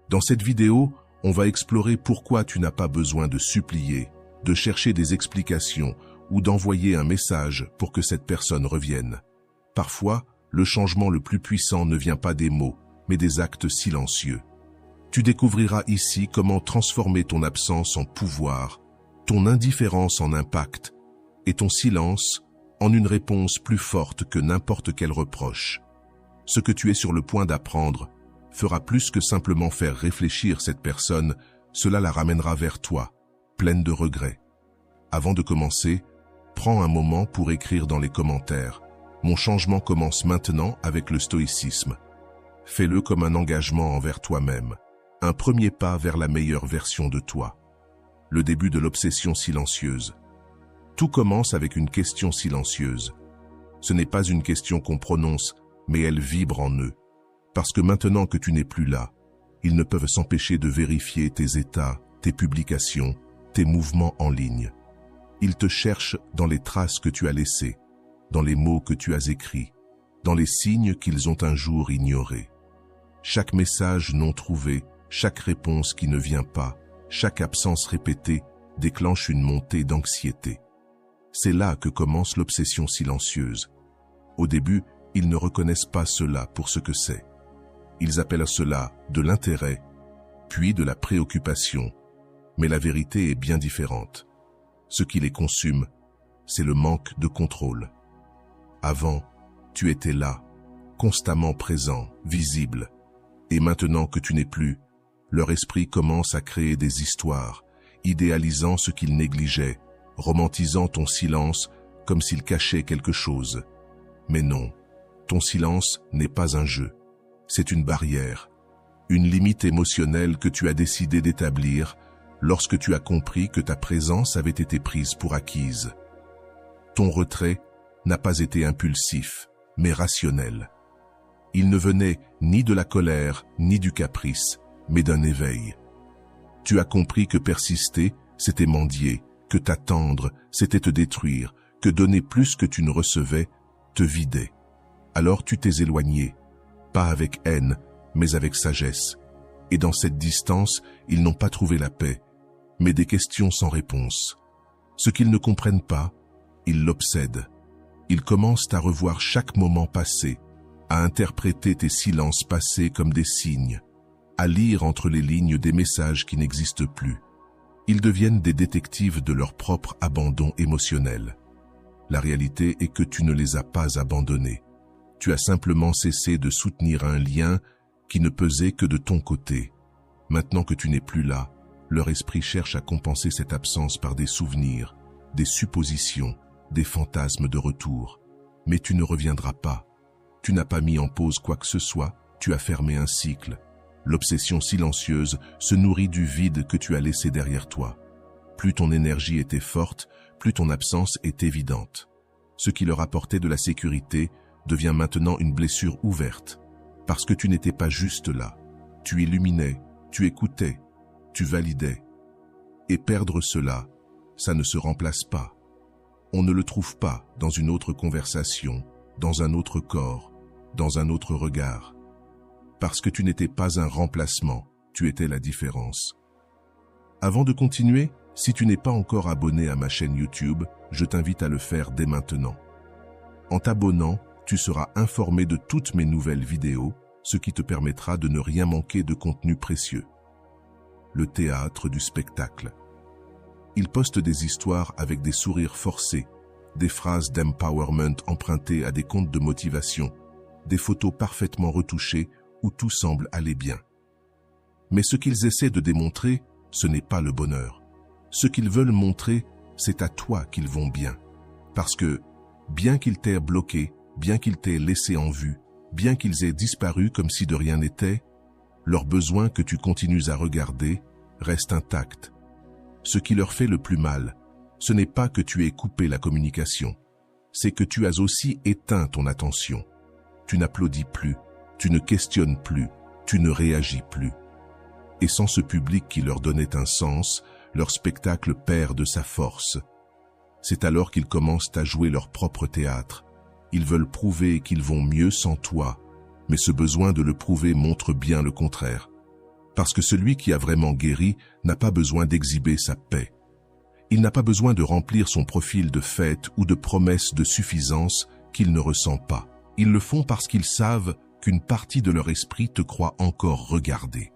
Dans cette vidéo, on va explorer pourquoi tu n'as pas besoin de supplier, de chercher des explications ou d'envoyer un message pour que cette personne revienne. Parfois, le changement le plus puissant ne vient pas des mots, mais des actes silencieux. Tu découvriras ici comment transformer ton absence en pouvoir, ton indifférence en impact et ton silence en une réponse plus forte que n'importe quel reproche. Ce que tu es sur le point d'apprendre fera plus que simplement faire réfléchir cette personne, cela la ramènera vers toi, pleine de regrets. Avant de commencer, prends un moment pour écrire dans les commentaires. Mon changement commence maintenant avec le stoïcisme. Fais-le comme un engagement envers toi-même, un premier pas vers la meilleure version de toi. Le début de l'obsession silencieuse. Tout commence avec une question silencieuse. Ce n'est pas une question qu'on prononce, mais elle vibre en eux. Parce que maintenant que tu n'es plus là, ils ne peuvent s'empêcher de vérifier tes états, tes publications, tes mouvements en ligne. Ils te cherchent dans les traces que tu as laissées, dans les mots que tu as écrits, dans les signes qu'ils ont un jour ignorés. Chaque message non trouvé, chaque réponse qui ne vient pas, chaque absence répétée déclenche une montée d'anxiété. C'est là que commence l'obsession silencieuse. Au début, ils ne reconnaissent pas cela pour ce que c'est. Ils appellent cela de l'intérêt, puis de la préoccupation. Mais la vérité est bien différente. Ce qui les consume, c'est le manque de contrôle. Avant, tu étais là, constamment présent, visible. Et maintenant que tu n'es plus, leur esprit commence à créer des histoires, idéalisant ce qu'ils négligeaient, romantisant ton silence comme s'il cachait quelque chose. Mais non, ton silence n'est pas un jeu, c'est une barrière, une limite émotionnelle que tu as décidé d'établir lorsque tu as compris que ta présence avait été prise pour acquise. Ton retrait n'a pas été impulsif, mais rationnel. Il ne venait ni de la colère, ni du caprice, mais d'un éveil. Tu as compris que persister, c'était mendier, que t'attendre, c'était te détruire, que donner plus que tu ne recevais, te vidait. Alors tu t'es éloigné, pas avec haine, mais avec sagesse. Et dans cette distance, ils n'ont pas trouvé la paix, mais des questions sans réponse. Ce qu'ils ne comprennent pas, ils l'obsèdent. Ils commencent à revoir chaque moment passé, à interpréter tes silences passés comme des signes, à lire entre les lignes des messages qui n'existent plus. Ils deviennent des détectives de leur propre abandon émotionnel. La réalité est que tu ne les as pas abandonnés. Tu as simplement cessé de soutenir un lien qui ne pesait que de ton côté. Maintenant que tu n'es plus là, leur esprit cherche à compenser cette absence par des souvenirs, des suppositions, des fantasmes de retour. Mais tu ne reviendras pas. Tu n'as pas mis en pause quoi que ce soit, tu as fermé un cycle. L'obsession silencieuse se nourrit du vide que tu as laissé derrière toi. Plus ton énergie était forte, plus ton absence est évidente. Ce qui leur apportait de la sécurité devient maintenant une blessure ouverte. Parce que tu n'étais pas juste là. Tu illuminais, tu écoutais, tu validais. Et perdre cela, ça ne se remplace pas. On ne le trouve pas dans une autre conversation, dans un autre corps, dans un autre regard. Parce que tu n'étais pas un remplacement, tu étais la différence. Avant de continuer, si tu n'es pas encore abonné à ma chaîne YouTube, je t'invite à le faire dès maintenant. En t'abonnant, tu seras informé de toutes mes nouvelles vidéos, ce qui te permettra de ne rien manquer de contenu précieux. Le théâtre du spectacle. Ils postent des histoires avec des sourires forcés, des phrases d'empowerment empruntées à des contes de motivation, des photos parfaitement retouchées où tout semble aller bien. Mais ce qu'ils essaient de démontrer, ce n'est pas le bonheur. Ce qu'ils veulent montrer, c'est à toi qu'ils vont bien. Parce que, bien qu'ils t'aient bloqué, bien qu'ils t'aient laissé en vue, bien qu'ils aient disparu comme si de rien n'était, leur besoin que tu continues à regarder reste intact. Ce qui leur fait le plus mal, ce n'est pas que tu aies coupé la communication, c'est que tu as aussi éteint ton attention. Tu n'applaudis plus, tu ne questionnes plus, tu ne réagis plus. Et sans ce public qui leur donnait un sens, leur spectacle perd de sa force. C'est alors qu'ils commencent à jouer leur propre théâtre. Ils veulent prouver qu'ils vont mieux sans toi, mais ce besoin de le prouver montre bien le contraire. Parce que celui qui a vraiment guéri n'a pas besoin d'exhiber sa paix. Il n'a pas besoin de remplir son profil de fête ou de promesses de suffisance qu'il ne ressent pas. Ils le font parce qu'ils savent qu'une partie de leur esprit te croit encore regarder.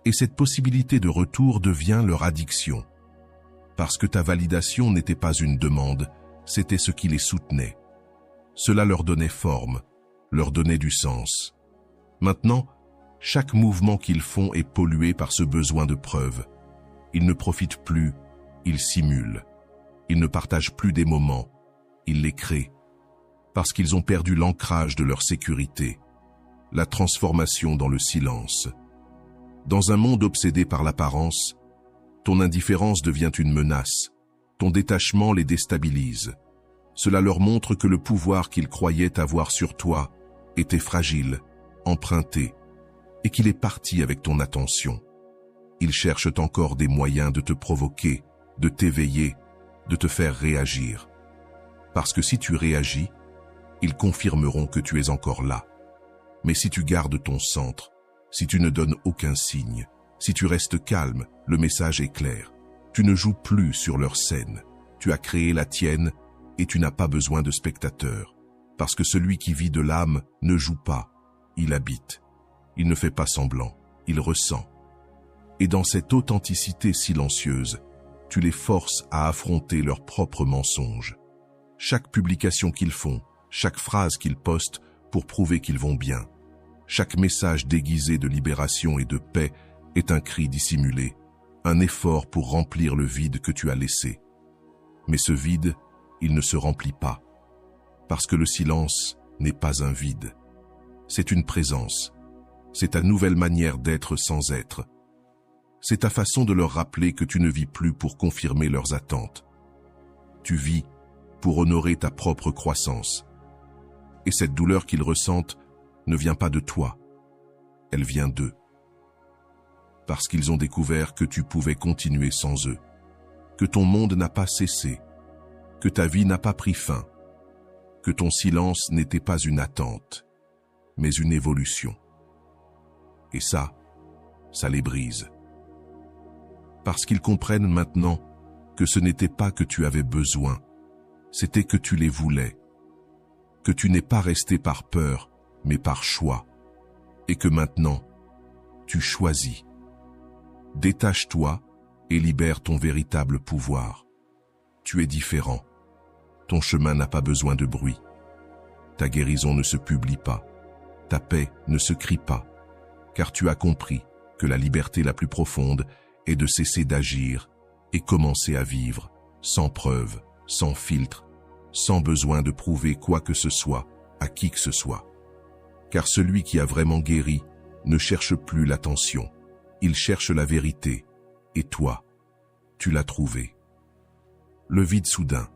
Et cette possibilité de retour devient leur addiction. Parce que ta validation n'était pas une demande, c'était ce qui les soutenait. Cela leur donnait forme, leur donnait du sens. Maintenant, chaque mouvement qu'ils font est pollué par ce besoin de preuve. Ils ne profitent plus, ils simulent. Ils ne partagent plus des moments, ils les créent. Parce qu'ils ont perdu l'ancrage de leur sécurité, la transformation dans le silence. Dans un monde obsédé par l'apparence, ton indifférence devient une menace, ton détachement les déstabilise. Cela leur montre que le pouvoir qu'ils croyaient avoir sur toi était fragile, emprunté, et qu'il est parti avec ton attention. Ils cherchent encore des moyens de te provoquer, de t'éveiller, de te faire réagir. Parce que si tu réagis, ils confirmeront que tu es encore là. Mais si tu gardes ton centre, si tu ne donnes aucun signe, si tu restes calme, le message est clair. Tu ne joues plus sur leur scène. Tu as créé la tienne et tu n'as pas besoin de spectateurs. Parce que celui qui vit de l'âme ne joue pas, il habite. Il ne fait pas semblant, il ressent. Et dans cette authenticité silencieuse, tu les forces à affronter leurs propres mensonges. Chaque publication qu'ils font, chaque phrase qu'ils postent pour prouver qu'ils vont bien, chaque message déguisé de libération et de paix est un cri dissimulé, un effort pour remplir le vide que tu as laissé. Mais ce vide, il ne se remplit pas, parce que le silence n'est pas un vide. C'est une présence, c'est ta nouvelle manière d'être sans être. C'est ta façon de leur rappeler que tu ne vis plus pour confirmer leurs attentes. Tu vis pour honorer ta propre croissance. Et cette douleur qu'ils ressentent ne vient pas de toi, elle vient d'eux. Parce qu'ils ont découvert que tu pouvais continuer sans eux, que ton monde n'a pas cessé, que ta vie n'a pas pris fin, que ton silence n'était pas une attente, mais une évolution. Et ça les brise. Parce qu'ils comprennent maintenant que ce n'était pas que tu avais besoin, c'était que tu les voulais, que tu n'es pas resté par peur, mais par choix, et que maintenant, tu choisis. Détache-toi et libère ton véritable pouvoir. Tu es différent. Ton chemin n'a pas besoin de bruit. Ta guérison ne se publie pas. Ta paix ne se crie pas. Car tu as compris que la liberté la plus profonde est de cesser d'agir et commencer à vivre, sans preuve, sans filtre, sans besoin de prouver quoi que ce soit à qui que ce soit. Car celui qui a vraiment guéri ne cherche plus l'attention. Il cherche la vérité. Et toi, tu l'as trouvé. Le vide soudain.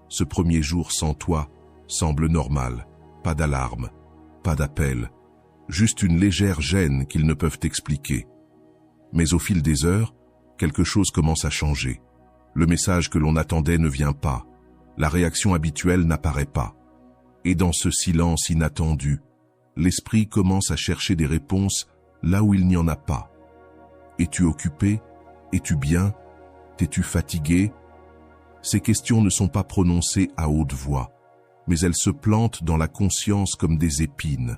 Ce premier jour sans toi semble normal. Pas d'alarme, pas d'appel. Juste une légère gêne qu'ils ne peuvent expliquer. Mais au fil des heures, quelque chose commence à changer. Le message que l'on attendait ne vient pas. La réaction habituelle n'apparaît pas. Et dans ce silence inattendu, l'esprit commence à chercher des réponses là où il n'y en a pas. Es-tu occupé? Es-tu bien? T'es-tu fatigué? Ces questions ne sont pas prononcées à haute voix, mais elles se plantent dans la conscience comme des épines,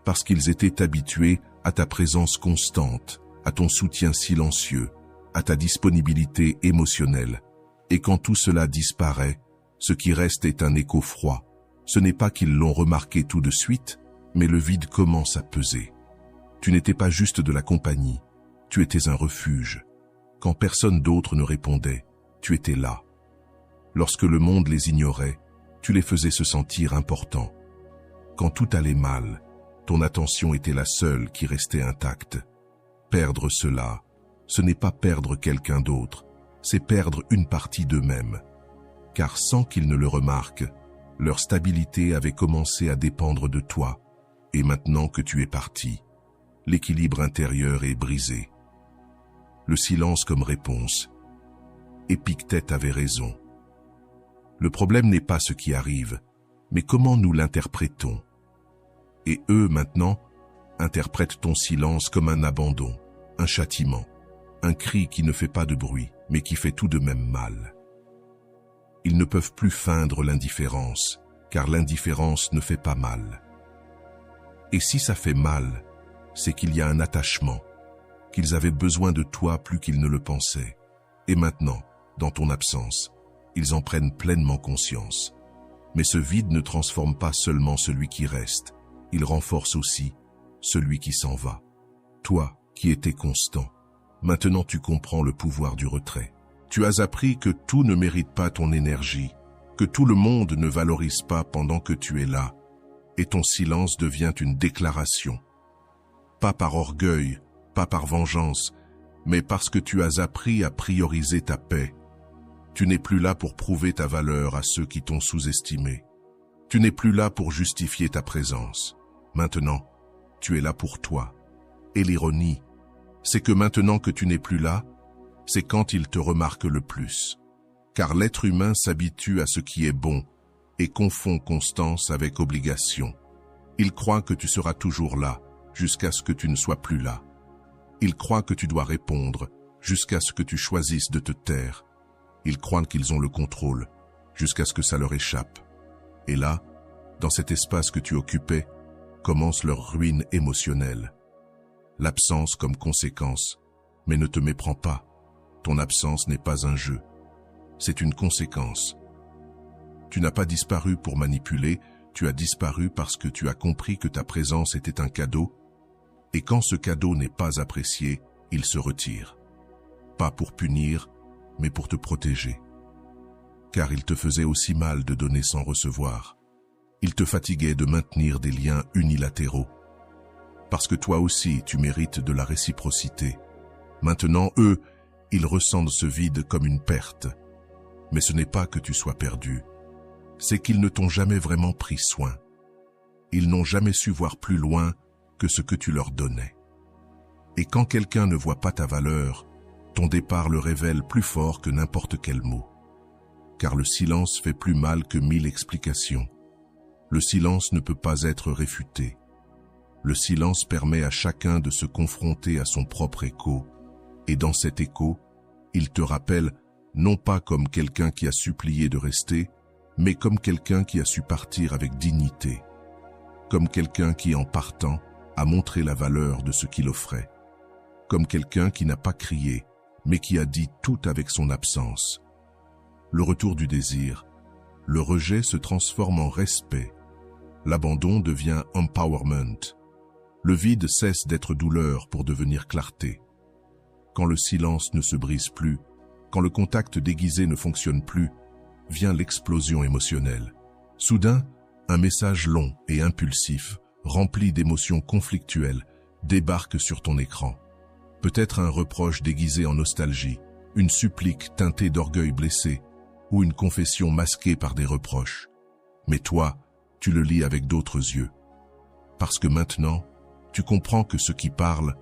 parce qu'ils étaient habitués à ta présence constante, à ton soutien silencieux, à ta disponibilité émotionnelle. Et quand tout cela disparaît, ce qui reste est un écho froid. Ce n'est pas qu'ils l'ont remarqué tout de suite, mais le vide commence à peser. Tu n'étais pas juste de la compagnie, tu étais un refuge. Quand personne d'autre ne répondait, tu étais là. Lorsque le monde les ignorait, tu les faisais se sentir importants. Quand tout allait mal, ton attention était la seule qui restait intacte. Perdre cela, ce n'est pas perdre quelqu'un d'autre, c'est perdre une partie d'eux-mêmes. Car sans qu'ils ne le remarquent, leur stabilité avait commencé à dépendre de toi. Et maintenant que tu es parti, l'équilibre intérieur est brisé. Le silence comme réponse. Épictète avait raison. Le problème n'est pas ce qui arrive, mais comment nous l'interprétons. Et eux, maintenant, interprètent ton silence comme un abandon, un châtiment, un cri qui ne fait pas de bruit, mais qui fait tout de même mal. Ils ne peuvent plus feindre l'indifférence, car l'indifférence ne fait pas mal. Et si ça fait mal, c'est qu'il y a un attachement, qu'ils avaient besoin de toi plus qu'ils ne le pensaient. Et maintenant, dans ton absence, ils en prennent pleinement conscience. Mais ce vide ne transforme pas seulement celui qui reste, il renforce aussi celui qui s'en va. Toi, qui étais constant, maintenant tu comprends le pouvoir du retrait. Tu as appris que tout ne mérite pas ton énergie, que tout le monde ne valorise pas pendant que tu es là, et ton silence devient une déclaration. Pas par orgueil, pas par vengeance, mais parce que tu as appris à prioriser ta paix. Tu n'es plus là pour prouver ta valeur à ceux qui t'ont sous-estimé. Tu n'es plus là pour justifier ta présence. Maintenant, tu es là pour toi. Et l'ironie, c'est que maintenant que tu n'es plus là, c'est quand il te remarque le plus. Car l'être humain s'habitue à ce qui est bon et confond constance avec obligation. Il croit que tu seras toujours là, jusqu'à ce que tu ne sois plus là. Il croit que tu dois répondre, jusqu'à ce que tu choisisses de te taire. Ils croient qu'ils ont le contrôle, jusqu'à ce que ça leur échappe. Et là, dans cet espace que tu occupais, commence leur ruine émotionnelle. L'absence comme conséquence, mais ne te méprends pas. Ton absence n'est pas un jeu, c'est une conséquence. Tu n'as pas disparu pour manipuler, tu as disparu parce que tu as compris que ta présence était un cadeau, et quand ce cadeau n'est pas apprécié, il se retire. Pas pour punir, mais pour te protéger. Car il te faisait aussi mal de donner sans recevoir. Il te fatiguait de maintenir des liens unilatéraux. Parce que toi aussi, tu mérites de la réciprocité. Maintenant, eux, ils ressentent ce vide comme une perte. Mais ce n'est pas que tu sois perdu. C'est qu'ils ne t'ont jamais vraiment pris soin. Ils n'ont jamais su voir plus loin que ce que tu leur donnais. Et quand quelqu'un ne voit pas ta valeur, ton départ le révèle plus fort que n'importe quel mot. Car le silence fait plus mal que 1000 explications. Le silence ne peut pas être réfuté. Le silence permet à chacun de se confronter à son propre écho. Et dans cet écho, il te rappelle non pas comme quelqu'un qui a supplié de rester, mais comme quelqu'un qui a su partir avec dignité. Comme quelqu'un qui, en partant, a montré la valeur de ce qu'il offrait. Comme quelqu'un qui n'a pas crié, mais qui a dit tout avec son absence. Le retour du désir, le rejet se transforme en respect. L'abandon devient empowerment. Le vide cesse d'être douleur pour devenir clarté. Quand le silence ne se brise plus, quand le contact déguisé ne fonctionne plus, vient l'explosion émotionnelle. Soudain, un message long et impulsif, rempli d'émotions conflictuelles, débarque sur ton écran. Peut-être un reproche déguisé en nostalgie, une supplique teintée d'orgueil blessé, ou une confession masquée par des reproches. Mais toi, tu le lis avec d'autres yeux. Parce que maintenant, tu comprends que ce qui parle,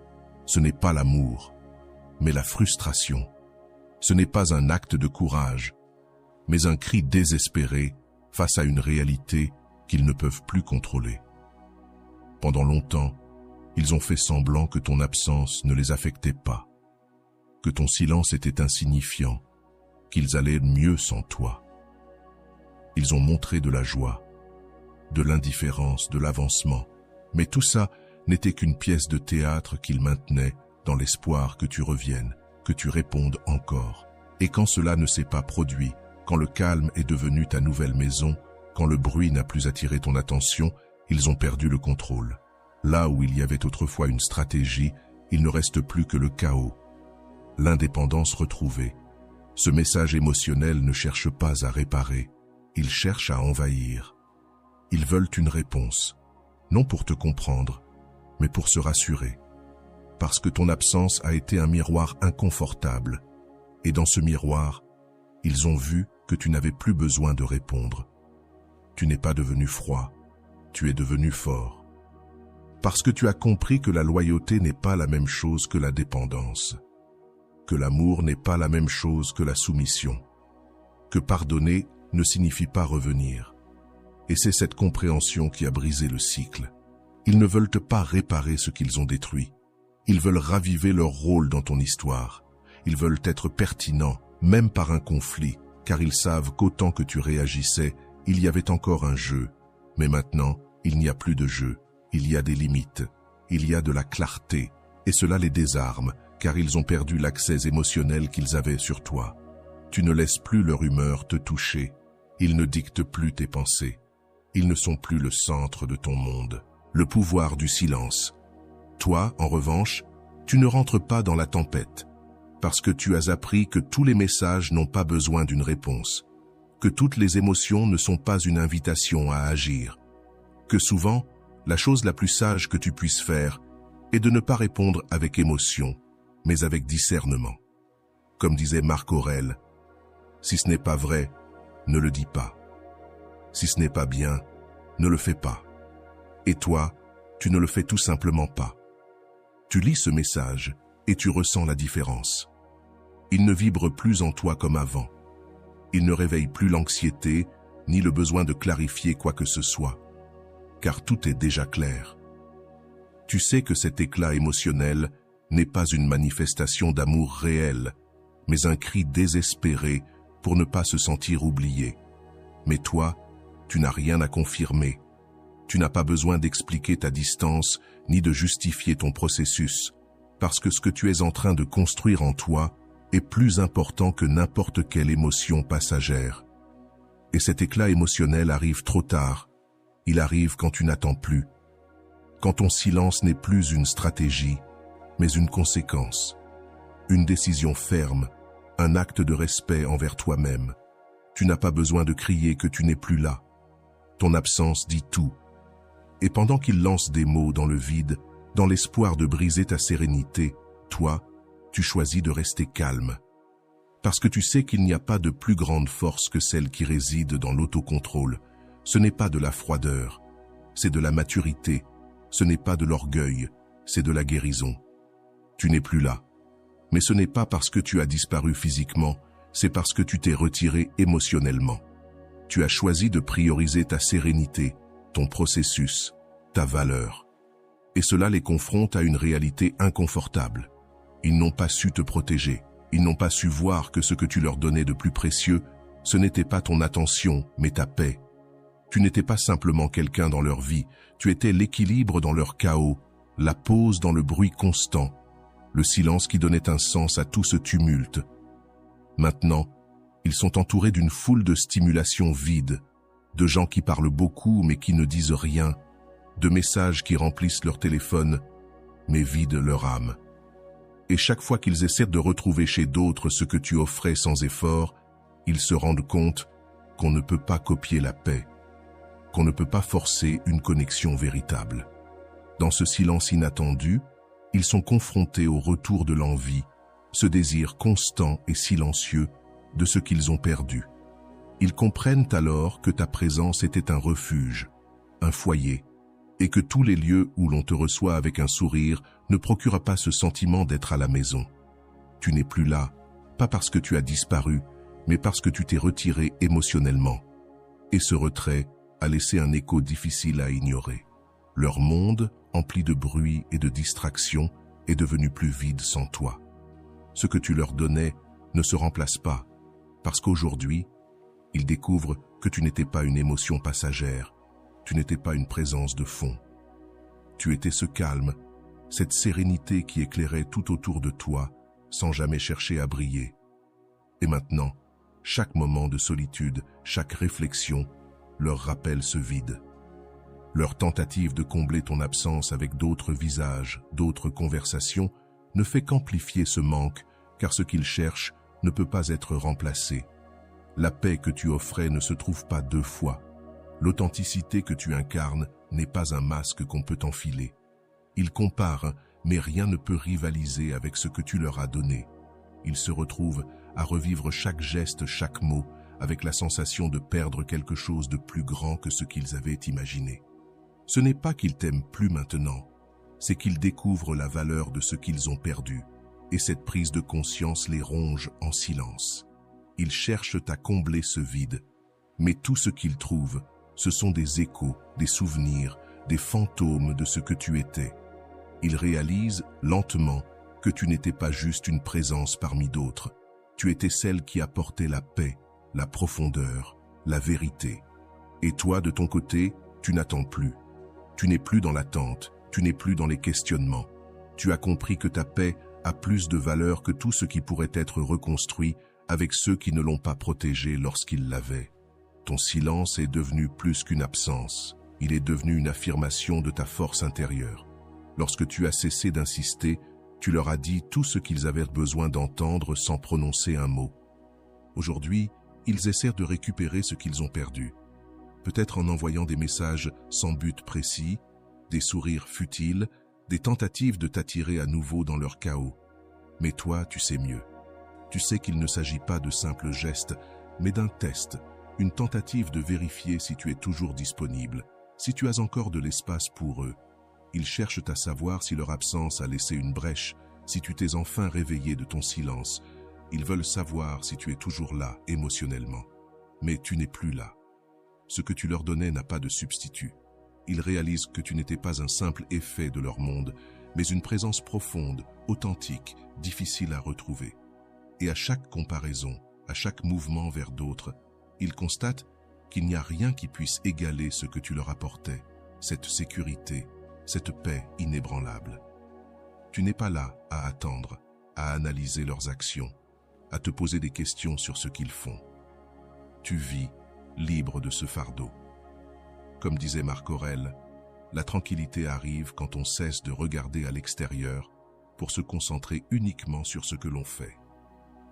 ce n'est pas l'amour, mais la frustration. Ce n'est pas un acte de courage, mais un cri désespéré face à une réalité qu'ils ne peuvent plus contrôler. Pendant longtemps, ils ont fait semblant que ton absence ne les affectait pas, que ton silence était insignifiant, qu'ils allaient mieux sans toi. Ils ont montré de la joie, de l'indifférence, de l'avancement, mais tout ça n'était qu'une pièce de théâtre qu'ils maintenaient dans l'espoir que tu reviennes, que tu répondes encore. Et quand cela ne s'est pas produit, quand le calme est devenu ta nouvelle maison, quand le bruit n'a plus attiré ton attention, ils ont perdu le contrôle. Là où il y avait autrefois une stratégie, il ne reste plus que le chaos. L'indépendance retrouvée. Ce message émotionnel ne cherche pas à réparer, il cherche à envahir. Ils veulent une réponse, non pour te comprendre, mais pour se rassurer. Parce que ton absence a été un miroir inconfortable, et dans ce miroir, ils ont vu que tu n'avais plus besoin de répondre. Tu n'es pas devenu froid, tu es devenu fort. Parce que tu as compris que la loyauté n'est pas la même chose que la dépendance, que l'amour n'est pas la même chose que la soumission, que pardonner ne signifie pas revenir. Et c'est cette compréhension qui a brisé le cycle. Ils ne veulent pas réparer ce qu'ils ont détruit. Ils veulent raviver leur rôle dans ton histoire. Ils veulent être pertinents, même par un conflit, car ils savent qu'autant que tu réagissais, il y avait encore un jeu. Mais maintenant, il n'y a plus de jeu. Il y a des limites. Il y a de la clarté. Et cela les désarme, car ils ont perdu l'accès émotionnel qu'ils avaient sur toi. Tu ne laisses plus leur humeur te toucher. Ils ne dictent plus tes pensées. Ils ne sont plus le centre de ton monde. Le pouvoir du silence. Toi, en revanche, tu ne rentres pas dans la tempête, parce que tu as appris que tous les messages n'ont pas besoin d'une réponse, que toutes les émotions ne sont pas une invitation à agir, que souvent, la chose la plus sage que tu puisses faire est de ne pas répondre avec émotion, mais avec discernement. Comme disait Marc Aurèle, « Si ce n'est pas vrai, ne le dis pas. Si ce n'est pas bien, ne le fais pas. » Et toi, tu ne le fais tout simplement pas. Tu lis ce message et tu ressens la différence. Il ne vibre plus en toi comme avant. Il ne réveille plus l'anxiété ni le besoin de clarifier quoi que ce soit, car tout est déjà clair. Tu sais que cet éclat émotionnel n'est pas une manifestation d'amour réel, mais un cri désespéré pour ne pas se sentir oublié. Mais toi, tu n'as rien à confirmer. Tu n'as pas besoin d'expliquer ta distance ni de justifier ton processus, parce que ce que tu es en train de construire en toi est plus important que n'importe quelle émotion passagère. Et cet éclat émotionnel arrive trop tard. Il arrive quand tu n'attends plus. Quand ton silence n'est plus une stratégie, mais une conséquence. Une décision ferme, un acte de respect envers toi-même. Tu n'as pas besoin de crier que tu n'es plus là. Ton absence dit tout. Et pendant qu'il lance des mots dans le vide, dans l'espoir de briser ta sérénité, toi, tu choisis de rester calme. Parce que tu sais qu'il n'y a pas de plus grande force que celle qui réside dans l'autocontrôle. Ce n'est pas de la froideur, c'est de la maturité. Ce n'est pas de l'orgueil, c'est de la guérison. Tu n'es plus là. Mais ce n'est pas parce que tu as disparu physiquement, c'est parce que tu t'es retiré émotionnellement. Tu as choisi de prioriser ta sérénité, ton processus, ta valeur. Et cela les confronte à une réalité inconfortable. Ils n'ont pas su te protéger. Ils n'ont pas su voir que ce que tu leur donnais de plus précieux, ce n'était pas ton attention, mais ta paix. Tu n'étais pas simplement quelqu'un dans leur vie, tu étais l'équilibre dans leur chaos, la pause dans le bruit constant, le silence qui donnait un sens à tout ce tumulte. Maintenant, ils sont entourés d'une foule de stimulations vides, de gens qui parlent beaucoup mais qui ne disent rien, de messages qui remplissent leur téléphone mais vident leur âme. Et chaque fois qu'ils essaient de retrouver chez d'autres ce que tu offrais sans effort, ils se rendent compte qu'on ne peut pas copier la paix, qu'on ne peut pas forcer une connexion véritable. Dans ce silence inattendu, ils sont confrontés au retour de l'envie, ce désir constant et silencieux de ce qu'ils ont perdu. Ils comprennent alors que ta présence était un refuge, un foyer, et que tous les lieux où l'on te reçoit avec un sourire ne procurent pas ce sentiment d'être à la maison. Tu n'es plus là, pas parce que tu as disparu, mais parce que tu t'es retiré émotionnellement. Et ce retrait a laissé un écho difficile à ignorer. Leur monde, empli de bruit et de distractions, est devenu plus vide sans toi. Ce que tu leur donnais ne se remplace pas, parce qu'aujourd'hui, ils découvrent que tu n'étais pas une émotion passagère, tu n'étais pas une présence de fond. Tu étais ce calme, cette sérénité qui éclairait tout autour de toi, sans jamais chercher à briller. Et maintenant, chaque moment de solitude, chaque réflexion, leur rappelle ce vide. Leur tentative de combler ton absence avec d'autres visages, d'autres conversations, ne fait qu'amplifier ce manque, car ce qu'ils cherchent ne peut pas être remplacé. La paix que tu offrais ne se trouve pas deux fois. L'authenticité que tu incarnes n'est pas un masque qu'on peut enfiler. Ils comparent, mais rien ne peut rivaliser avec ce que tu leur as donné. Ils se retrouvent à revivre chaque geste, chaque mot, avec la sensation de perdre quelque chose de plus grand que ce qu'ils avaient imaginé. Ce n'est pas qu'ils t'aiment plus maintenant, c'est qu'ils découvrent la valeur de ce qu'ils ont perdu, et cette prise de conscience les ronge en silence. Ils cherchent à combler ce vide, mais tout ce qu'ils trouvent, ce sont des échos, des souvenirs, des fantômes de ce que tu étais. Ils réalisent, lentement, que tu n'étais pas juste une présence parmi d'autres. Tu étais celle qui apportait la paix, la profondeur, la vérité. Et toi, de ton côté, tu n'attends plus. Tu n'es plus dans l'attente, tu n'es plus dans les questionnements. Tu as compris que ta paix a plus de valeur que tout ce qui pourrait être reconstruit avec ceux qui ne l'ont pas protégé lorsqu'ils l'avaient. Ton silence est devenu plus qu'une absence. Il est devenu une affirmation de ta force intérieure. Lorsque tu as cessé d'insister, tu leur as dit tout ce qu'ils avaient besoin d'entendre sans prononcer un mot. Aujourd'hui, ils essaient de récupérer ce qu'ils ont perdu. Peut-être en envoyant des messages sans but précis, des sourires futiles, des tentatives de t'attirer à nouveau dans leur chaos. Mais toi, tu sais mieux. Tu sais qu'il ne s'agit pas de simples gestes, mais d'un test, une tentative de vérifier si tu es toujours disponible, si tu as encore de l'espace pour eux. Ils cherchent à savoir si leur absence a laissé une brèche, si tu t'es enfin réveillé de ton silence. Ils veulent savoir si tu es toujours là, émotionnellement. Mais tu n'es plus là. Ce que tu leur donnais n'a pas de substitut. Ils réalisent que tu n'étais pas un simple effet de leur monde, mais une présence profonde, authentique, difficile à retrouver. Et à chaque comparaison, à chaque mouvement vers d'autres, ils constatent qu'il n'y a rien qui puisse égaler ce que tu leur apportais, cette sécurité, cette paix inébranlable. Tu n'es pas là à attendre, à analyser leurs actions, à te poser des questions sur ce qu'ils font. Tu vis libre de ce fardeau. Comme disait Marc Aurèle, la tranquillité arrive quand on cesse de regarder à l'extérieur pour se concentrer uniquement sur ce que l'on fait.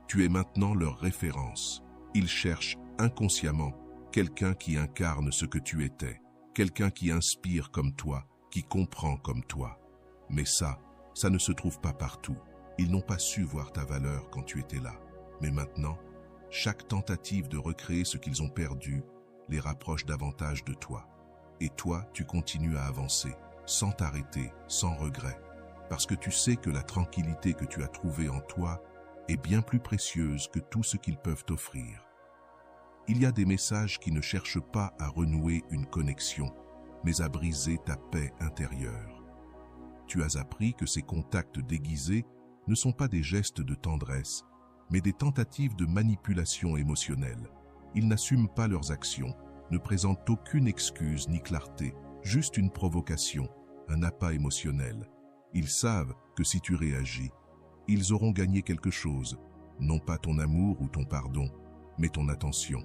Tu es maintenant leur référence. Ils cherchent inconsciemment quelqu'un qui incarne ce que tu étais, quelqu'un qui inspire comme toi, qui comprend comme toi. Mais ça ne se trouve pas partout. Ils n'ont pas su voir ta valeur quand tu étais là. Mais maintenant, chaque tentative de recréer ce qu'ils ont perdu les rapproche davantage de toi. Et toi, tu continues à avancer, sans t'arrêter, sans regret, parce que tu sais que la tranquillité que tu as trouvée en toi est bien plus précieuse que tout ce qu'ils peuvent t'offrir. Il y a des messages qui ne cherchent pas à renouer une connexion, mais à briser ta paix intérieure. Tu as appris que ces contacts déguisés ne sont pas des gestes de tendresse, mais des tentatives de manipulation émotionnelle. Ils n'assument pas leurs actions, ne présentent aucune excuse ni clarté, juste une provocation, un appât émotionnel. Ils savent que si tu réagis, ils auront gagné quelque chose, non pas ton amour ou ton pardon, mais ton attention.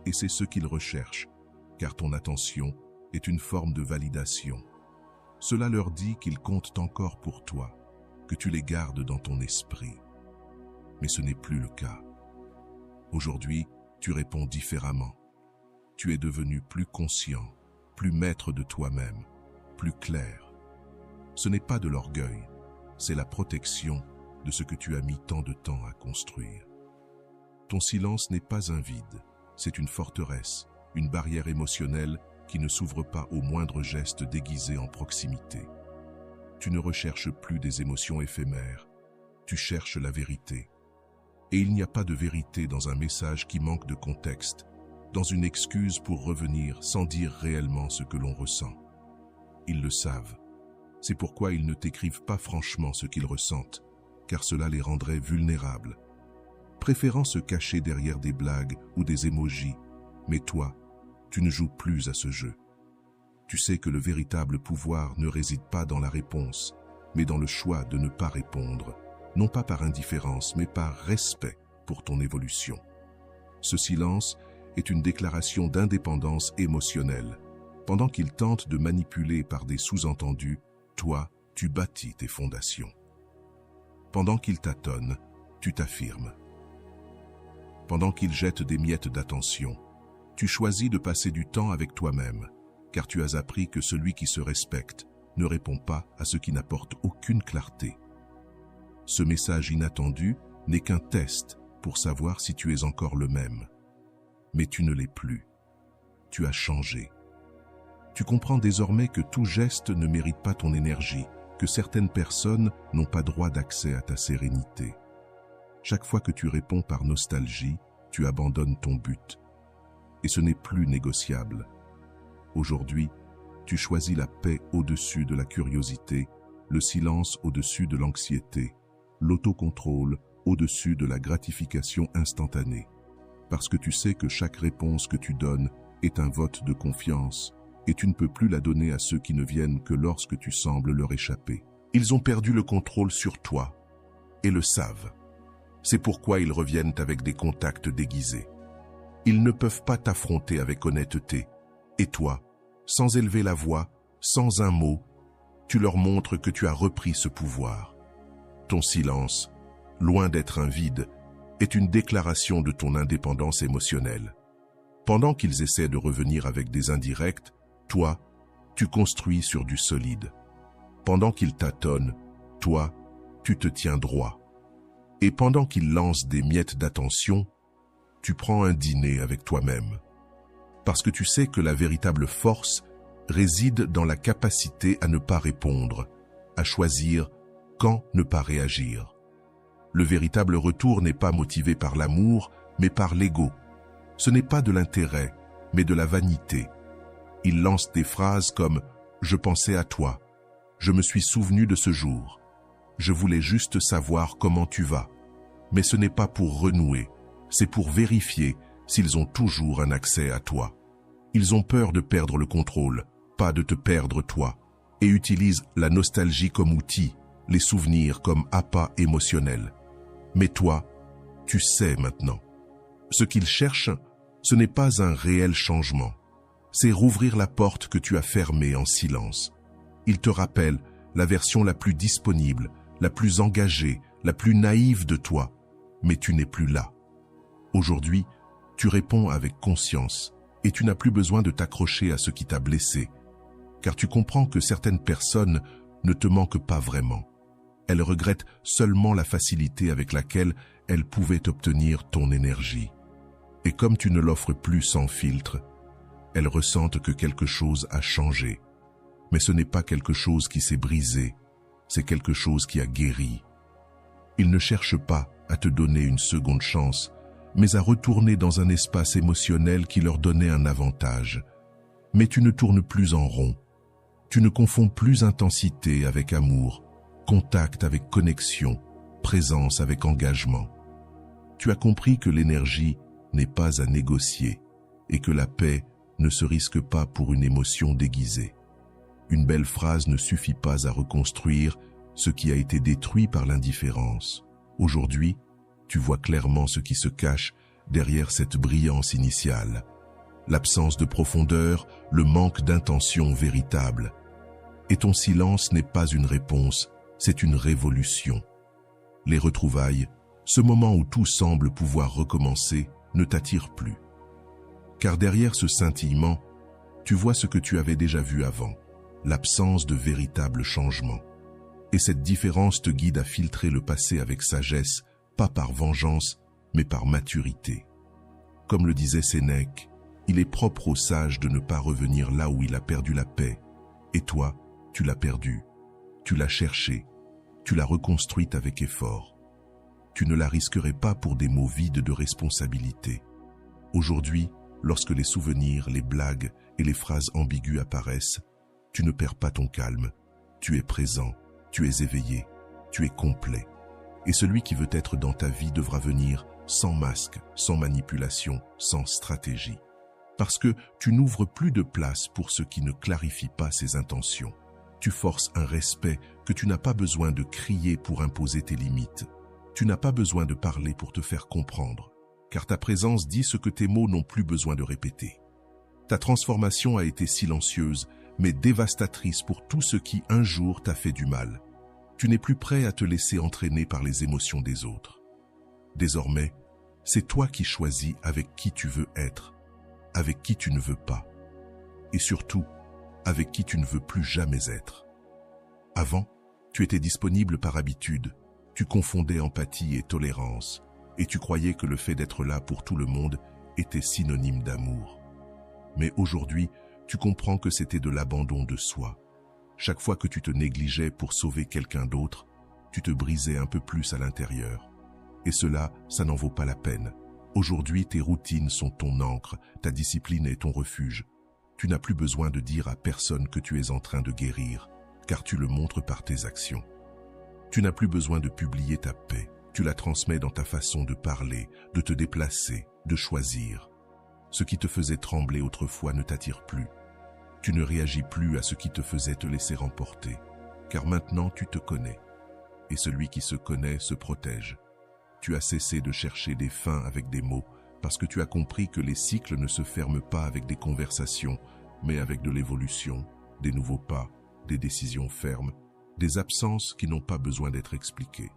Et c'est ce qu'ils recherchent, car ton attention est une forme de validation. Cela leur dit qu'ils comptent encore pour toi, que tu les gardes dans ton esprit. Mais ce n'est plus le cas. Aujourd'hui, tu réponds différemment. Tu es devenu plus conscient, plus maître de toi-même, plus clair. Ce n'est pas de l'orgueil, c'est la protection de ce que tu as mis tant de temps à construire. Ton silence n'est pas un vide, c'est une forteresse, une barrière émotionnelle qui ne s'ouvre pas au moindre geste déguisé en proximité. Tu ne recherches plus des émotions éphémères, tu cherches la vérité. Et il n'y a pas de vérité dans un message qui manque de contexte, dans une excuse pour revenir sans dire réellement ce que l'on ressent. Ils le savent. C'est pourquoi ils ne t'écrivent pas franchement ce qu'ils ressentent, car cela les rendrait vulnérables, préférant se cacher derrière des blagues ou des émojis. Mais toi, tu ne joues plus à ce jeu. Tu sais que le véritable pouvoir ne réside pas dans la réponse, mais dans le choix de ne pas répondre, non pas par indifférence, mais par respect pour ton évolution. Ce silence est une déclaration d'indépendance émotionnelle. Pendant qu'ils tentent de manipuler par des sous-entendus, toi, tu bâtis tes fondations. Pendant qu'ils tâtonnent, tu t'affirmes. Pendant qu'ils jettent des miettes d'attention, tu choisis de passer du temps avec toi-même, car tu as appris que celui qui se respecte ne répond pas à ce qui n'apporte aucune clarté. Ce message inattendu n'est qu'un test pour savoir si tu es encore le même. Mais tu ne l'es plus. Tu as changé. Tu comprends désormais que tout geste ne mérite pas ton énergie, que certaines personnes n'ont pas droit d'accès à ta sérénité. Chaque fois que tu réponds par nostalgie, tu abandonnes ton but. Et ce n'est plus négociable. Aujourd'hui, Tu choisis la paix au-dessus de la curiosité, le silence au-dessus de l'anxiété, l'autocontrôle au-dessus de la gratification instantanée. Parce que tu sais que chaque réponse que tu donnes est un vote de confiance, et tu ne peux plus la donner à ceux qui ne viennent que lorsque tu sembles leur échapper. Ils ont perdu le contrôle sur toi, et le savent. C'est pourquoi ils reviennent avec des contacts déguisés. Ils ne peuvent pas t'affronter avec honnêteté, et toi, sans élever la voix, sans un mot, tu leur montres que tu as repris ce pouvoir. Ton silence, loin d'être un vide, est une déclaration de ton indépendance émotionnelle. Pendant qu'ils essaient de revenir avec des indirects, toi, tu construis sur du solide. Pendant qu'ils tâtonnent, toi, tu te tiens droit. Et pendant qu'ils lancent des miettes d'attention, tu prends un dîner avec toi-même. Parce que tu sais que la véritable force réside dans la capacité à ne pas répondre, à choisir quand ne pas réagir. Le véritable retour n'est pas motivé par l'amour, mais par l'ego. Ce n'est pas de l'intérêt, mais de la vanité. Il lance des phrases comme « Je pensais à toi »,« Je me suis souvenu de ce jour »,« Je voulais juste savoir comment tu vas ». Mais ce n'est pas pour renouer, c'est pour vérifier s'ils ont toujours un accès à toi. Ils ont peur de perdre le contrôle, pas de te perdre toi, et utilisent la nostalgie comme outil, les souvenirs comme appât émotionnel. Mais toi, tu sais maintenant. Ce qu'ils cherchent, ce n'est pas un réel changement. C'est rouvrir la porte que tu as fermée en silence. Ils te rappellent la version la plus disponible, la plus engagée, la plus naïve de toi, mais tu n'es plus là. Aujourd'hui, tu réponds avec conscience et tu n'as plus besoin de t'accrocher à ce qui t'a blessé, car tu comprends que certaines personnes ne te manquent pas vraiment. Elles regrettent seulement la facilité avec laquelle elles pouvaient obtenir ton énergie. Et comme tu ne l'offres plus sans filtre, elles ressentent que quelque chose a changé. Mais ce n'est pas quelque chose qui s'est brisé, c'est quelque chose qui a guéri. Ils ne cherchent pas à te donner une seconde chance, mais à retourner dans un espace émotionnel qui leur donnait un avantage. Mais tu ne tournes plus en rond. Tu ne confonds plus intensité avec amour, contact avec connexion, présence avec engagement. Tu as compris que l'énergie n'est pas à négocier et que la paix ne se risque pas pour une émotion déguisée. Une belle phrase ne suffit pas à reconstruire ce qui a été détruit par l'indifférence. Aujourd'hui, tu vois clairement ce qui se cache derrière cette brillance initiale. L'absence de profondeur, le manque d'intention véritable. Et ton silence n'est pas une réponse, c'est une révolution. Les retrouvailles, ce moment où tout semble pouvoir recommencer, ne t'attire plus. Car derrière ce scintillement, tu vois ce que tu avais déjà vu avant, l'absence de véritable changement. Et cette différence te guide à filtrer le passé avec sagesse, pas par vengeance, mais par maturité. Comme le disait Sénèque, il est propre au sage de ne pas revenir là où il a perdu la paix. Et toi, tu l'as perdue, tu l'as cherchée, tu l'as reconstruite avec effort. Tu ne la risquerais pas pour des mots vides de responsabilité. Aujourd'hui, lorsque les souvenirs, les blagues et les phrases ambiguës apparaissent, tu ne perds pas ton calme, tu es présent, tu es éveillé, tu es complet. Et celui qui veut être dans ta vie devra venir sans masque, sans manipulation, sans stratégie. Parce que tu n'ouvres plus de place pour ceux qui ne clarifient pas ses intentions. Tu forces un respect que tu n'as pas besoin de crier pour imposer tes limites. Tu n'as pas besoin de parler pour te faire comprendre, car ta présence dit ce que tes mots n'ont plus besoin de répéter. Ta transformation a été silencieuse, mais dévastatrice pour tout ce qui un jour t'a fait du mal. Tu n'es plus prêt à te laisser entraîner par les émotions des autres. Désormais, c'est toi qui choisis avec qui tu veux être, avec qui tu ne veux pas, et surtout, avec qui tu ne veux plus jamais être. Avant, tu étais disponible par habitude, tu confondais empathie et tolérance, et tu croyais que le fait d'être là pour tout le monde était synonyme d'amour. Mais aujourd'hui, tu comprends que c'était de l'abandon de soi. Chaque fois que tu te négligeais pour sauver quelqu'un d'autre, tu te brisais un peu plus à l'intérieur. Et cela, ça n'en vaut pas la peine. Aujourd'hui, tes routines sont ton ancre, ta discipline est ton refuge. tu n'as plus besoin de dire à personne que tu es en train de guérir, car tu le montres par tes actions. Tu n'as plus besoin de publier ta paix, tu la transmets dans ta façon de parler, de te déplacer, de choisir. Ce qui te faisait trembler autrefois ne t'attire plus. Tu ne réagis plus à ce qui te faisait te laisser emporter, car maintenant tu te connais. Et celui qui se connaît se protège. Tu as cessé de chercher des fins avec des mots, parce que tu as compris que les cycles ne se ferment pas avec des conversations, mais avec de l'évolution, des nouveaux pas, des décisions fermes, des absences qui n'ont pas besoin d'être expliquées.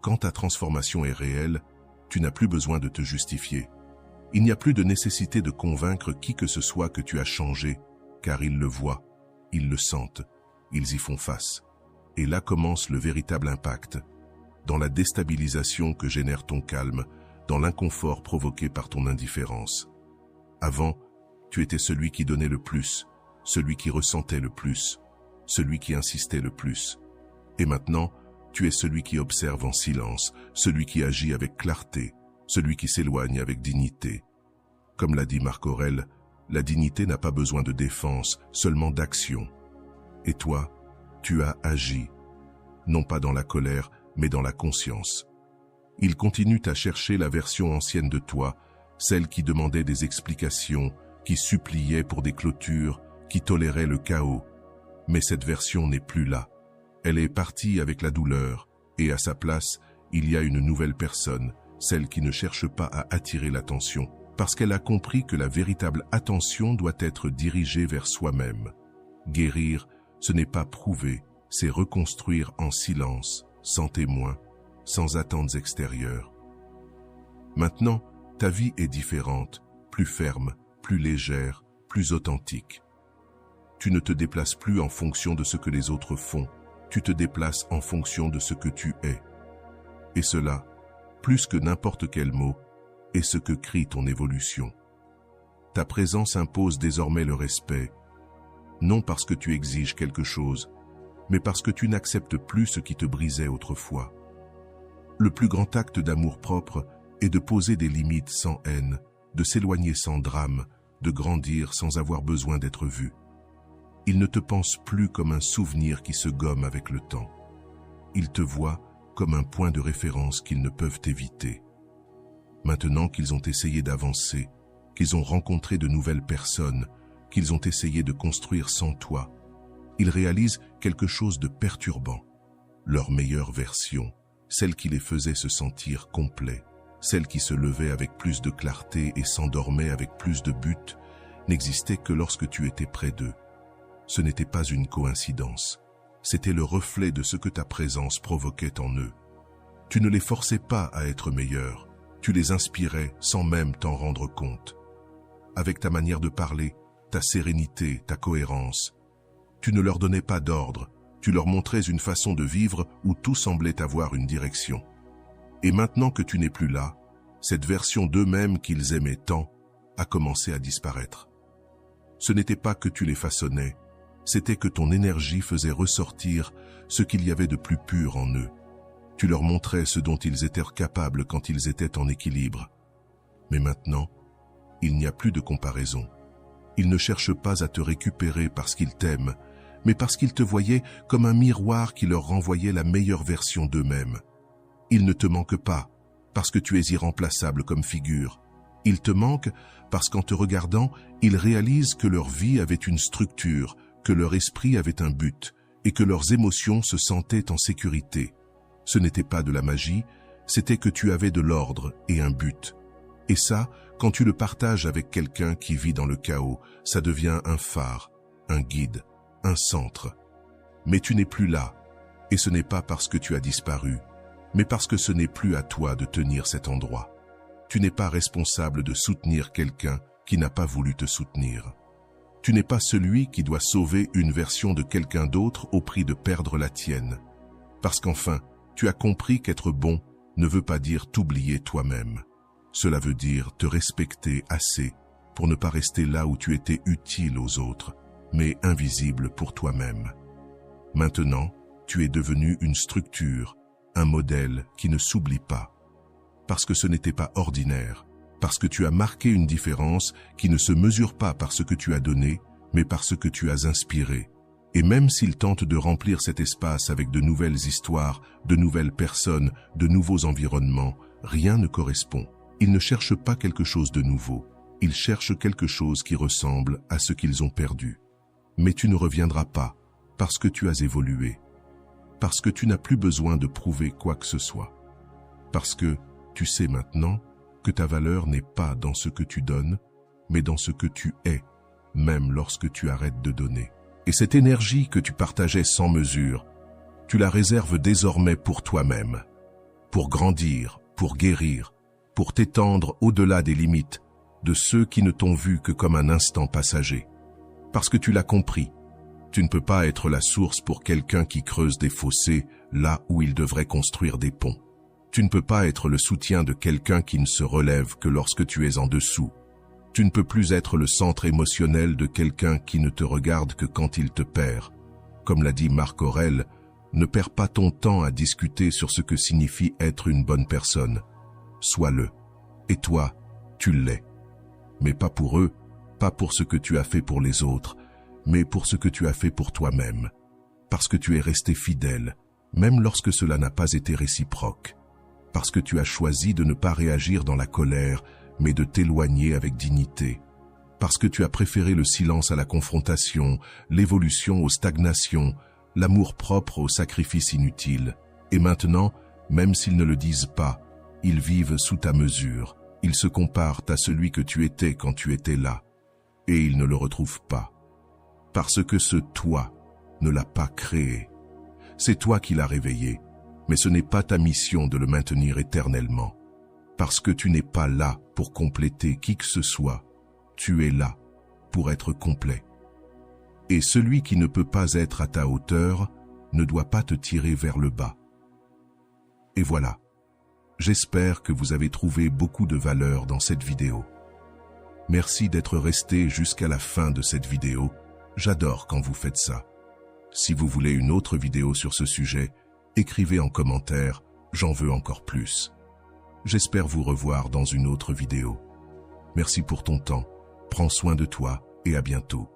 Quand ta transformation est réelle, tu n'as plus besoin de te justifier. Il n'y a plus de nécessité de convaincre qui que ce soit que tu as changé, car ils le voient, ils le sentent, ils y font face. Et là commence le véritable impact, dans la déstabilisation que génère ton calme, dans l'inconfort provoqué par ton indifférence. Avant, tu étais celui qui donnait le plus, celui qui ressentait le plus, celui qui insistait le plus. Et maintenant, tu es celui qui observe en silence, celui qui agit avec clarté, celui qui s'éloigne avec dignité. Comme l'a dit Marc Aurèle, la dignité n'a pas besoin de défense, seulement d'action. Et toi, tu as agi, non pas dans la colère, mais dans la conscience. Ils continuent à chercher la version ancienne de toi, celle qui demandait des explications, qui suppliait pour des clôtures, qui tolérait le chaos. Mais cette version n'est plus là. Elle est partie avec la douleur, et à sa place, il y a une nouvelle personne, celle qui ne cherche pas à attirer l'attention, parce qu'elle a compris que la véritable attention doit être dirigée vers soi-même. Guérir, ce n'est pas prouver, c'est reconstruire en silence, sans témoin, sans attentes extérieures. Maintenant, ta vie est différente, plus ferme, plus légère, plus authentique. Tu ne te déplaces plus en fonction de ce que les autres font, tu te déplaces en fonction de ce que tu es. Et cela, plus que n'importe quel mot, est ce que crie ton évolution. Ta présence impose désormais le respect, non parce que tu exiges quelque chose, mais parce que tu n'acceptes plus ce qui te brisait autrefois. Le plus grand acte d'amour-propre est de poser des limites sans haine, de s'éloigner sans drame, de grandir sans avoir besoin d'être vu. Ils ne te pensent plus comme un souvenir qui se gomme avec le temps. Ils te voient comme un point de référence qu'ils ne peuvent éviter. Maintenant qu'ils ont essayé d'avancer, qu'ils ont rencontré de nouvelles personnes, qu'ils ont essayé de construire sans toi, ils réalisent quelque chose de perturbant. Leur meilleure version, celle qui les faisait se sentir complets, celle qui se levait avec plus de clarté et s'endormait avec plus de but, n'existait que lorsque tu étais près d'eux. Ce n'était pas une coïncidence, c'était le reflet de ce que ta présence provoquait en eux. Tu ne les forçais pas à être meilleurs, tu les inspirais sans même t'en rendre compte. Avec ta manière de parler, ta sérénité, ta cohérence, tu ne leur donnais pas d'ordre, tu leur montrais une façon de vivre où tout semblait avoir une direction. Et maintenant que tu n'es plus là, cette version d'eux-mêmes qu'ils aimaient tant a commencé à disparaître. Ce n'était pas que tu les façonnais, c'était que ton énergie faisait ressortir ce qu'il y avait de plus pur en eux. Tu leur montrais ce dont ils étaient capables quand ils étaient en équilibre. Mais maintenant, il n'y a plus de comparaison. Ils ne cherchent pas à te récupérer parce qu'ils t'aiment, mais parce qu'ils te voyaient comme un miroir qui leur renvoyait la meilleure version d'eux-mêmes. Ils ne te manquent pas, parce que tu es irremplaçable comme figure. Ils te manquent parce qu'en te regardant, ils réalisent que leur vie avait une structure, que leur esprit avait un but, et que leurs émotions se sentaient en sécurité. Ce n'était pas de la magie, c'était que tu avais de l'ordre et un but. Et ça, quand tu le partages avec quelqu'un qui vit dans le chaos, ça devient un phare, un guide, un centre. Mais tu n'es plus là, et ce n'est pas parce que tu as disparu, mais parce que ce n'est plus à toi de tenir cet endroit. Tu n'es pas responsable de soutenir quelqu'un qui n'a pas voulu te soutenir. Tu n'es pas celui qui doit sauver une version de quelqu'un d'autre au prix de perdre la tienne. Parce qu'enfin, tu as compris qu'être bon ne veut pas dire t'oublier toi-même. Cela veut dire te respecter assez pour ne pas rester là où tu étais utile aux autres, mais invisible pour toi-même. Maintenant, tu es devenu une structure, un modèle qui ne s'oublie pas. Parce que ce n'était pas ordinaire, parce que tu as marqué une différence qui ne se mesure pas par ce que tu as donné, mais parce que tu as inspiré. Et même s'il tente de remplir cet espace avec de nouvelles histoires, de nouvelles personnes, de nouveaux environnements, rien ne correspond. Ils ne cherchent pas quelque chose de nouveau. Ils cherchent quelque chose qui ressemble à ce qu'ils ont perdu. Mais tu ne reviendras pas, parce que tu as évolué. Parce que tu n'as plus besoin de prouver quoi que ce soit. Parce que tu sais maintenant que ta valeur n'est pas dans ce que tu donnes, mais dans ce que tu es, même lorsque tu arrêtes de donner. Et cette énergie que tu partageais sans mesure, tu la réserves désormais pour toi-même, pour grandir, pour guérir, pour t'étendre au-delà des limites de ceux qui ne t'ont vu que comme un instant passager. Parce que tu l'as compris, tu ne peux pas être la source pour quelqu'un qui creuse des fossés là où il devrait construire des ponts. Tu ne peux pas être le soutien de quelqu'un qui ne se relève que lorsque tu es en dessous. Tu ne peux plus être le centre émotionnel de quelqu'un qui ne te regarde que quand il te perd. Comme l'a dit Marc Aurèle, ne perds pas ton temps à discuter sur ce que signifie être une bonne personne. Sois-le. Et toi, tu l'es. Mais pas pour eux, pas pour ce que tu as fait pour les autres, mais pour ce que tu as fait pour toi-même. Parce que tu es resté fidèle, même lorsque cela n'a pas été réciproque. Parce que tu as choisi de ne pas réagir dans la colère, mais de t'éloigner avec dignité. Parce que tu as préféré le silence à la confrontation, l'évolution aux stagnations, l'amour-propre au sacrifice inutile. Et maintenant, même s'ils ne le disent pas, ils vivent sous ta mesure. Ils se comparent à celui que tu étais quand tu étais là. Et ils ne le retrouvent pas. Parce que ce toi ne l'a pas créé. C'est toi qui l'as réveillé, mais ce n'est pas ta mission de le maintenir éternellement. Parce que tu n'es pas là pour compléter qui que ce soit, tu es là pour être complet. Et celui qui ne peut pas être à ta hauteur ne doit pas te tirer vers le bas. Et voilà, j'espère que vous avez trouvé beaucoup de valeur dans cette vidéo. Merci d'être resté jusqu'à la fin de cette vidéo, j'adore quand vous faites ça. Si vous voulez une autre vidéo sur ce sujet, écrivez en commentaire, j'en veux encore plus. J'espère vous revoir dans une autre vidéo. Merci pour ton temps, prends soin de toi et à bientôt.